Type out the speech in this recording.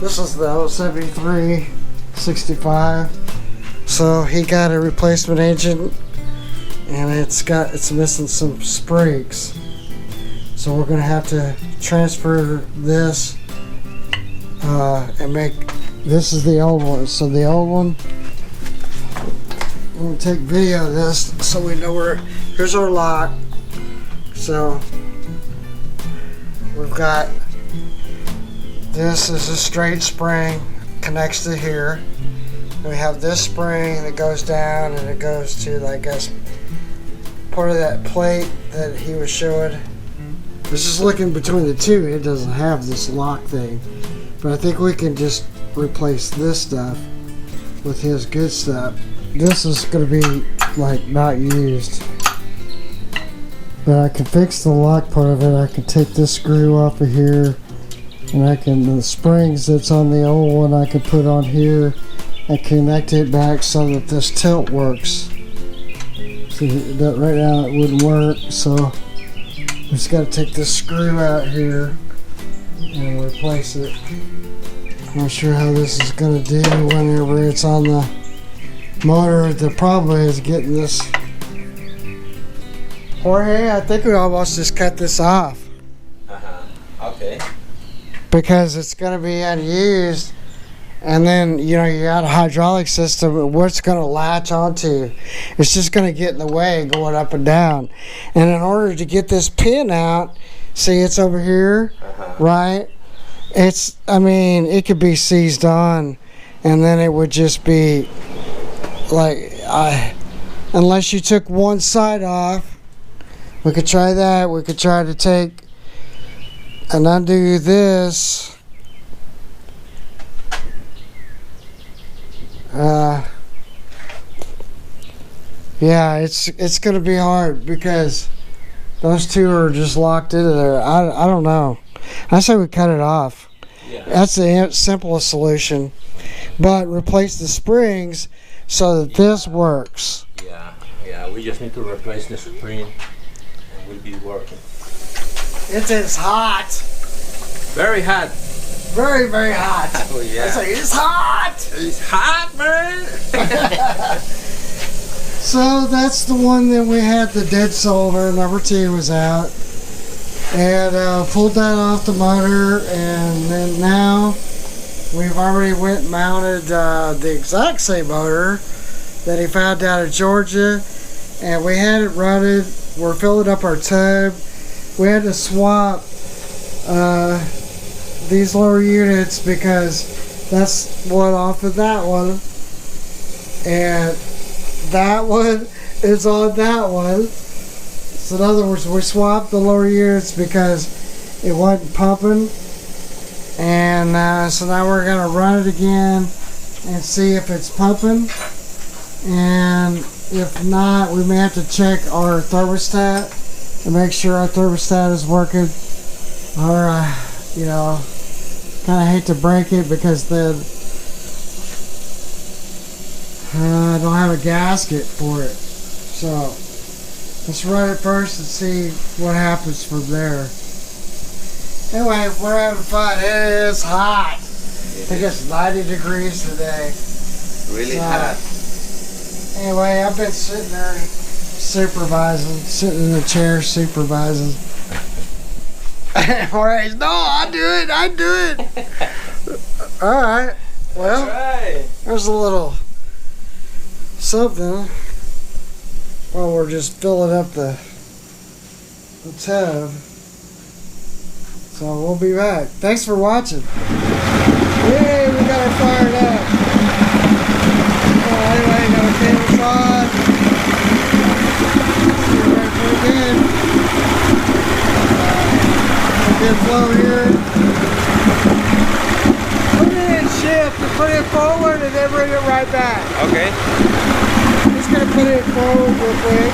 This is the 073 65. So he got a replacement engine, and it's missing some springs. So we're gonna have to transfer this and make. This is the old one. So the old one. I'm gonna take video of this so we know where. Here's our lock. So we've got. This is a straight spring, connects to here. We have this spring that goes down and it goes to, I guess, part of that plate that he was showing. This is looking between the two. It doesn't have this lock thing. But I think we can just replace this stuff with his good stuff. This is going to be, like, not used. But I can fix the lock part of it. I can take this screw off of here. And the springs that's on the old one I can put on here and connect it back so that this tilt works. See, that right now it wouldn't work, so we just got to take this screw out here and replace it. I'm not sure how this is going to do whenever it's on the motor. The problem is getting this. Jorge, I think we almost just cut this off. Okay. Because it's going to be unused. And then, you know, you got a hydraulic system, what's going to latch onto? It's just going to get in the way going up and down. And in order to get this pin out, see, it's over here, right? I mean, it could be seized on, and then it would just be like, unless you took one side off, we could try that. We could try to take and undo this. Yeah, it's gonna be hard because those two are just locked into there. I don't know. I say we cut it off. Yeah. That's the simplest solution. But replace the springs so that this works. Yeah, we just need to replace the spring and we'll be working. It is hot. Very hot. Very, very hot. Oh yeah. I say it's hot. It's hot, man. So that's the one that we had, the dead solder. Number 2 was out. And pulled that off the motor, and then now we've already went and mounted the exact same motor that he found down in Georgia, and we had it running. We're filling up our tub. We had to swap these lower units because that's one off of that one, and that one is on that one. So in other words, we swapped the lower units because it wasn't pumping, and so now we're gonna run it again and see if it's pumping, and if not, we may have to check our thermostat and make sure our thermostat is working, or you know, kind of hate to break it because then I don't have a gasket for it. So let's run it first and see what happens from there. Anyway, we're having fun. It is hot. I think it's 90 degrees today. Really hot. Anyway, I've been sitting there supervising, sitting in the chair supervising. Alright, no, I do it. Alright, well, there's a little something while we're just filling up the tub. So we'll be back. Thanks for watching. Yay, we got it fired up. Oh, anyway, got our cables on. We're ready for it in. Good flow here. Put it in shift and put it forward and then bring it right back. Okay. Just gonna put it forward real quick.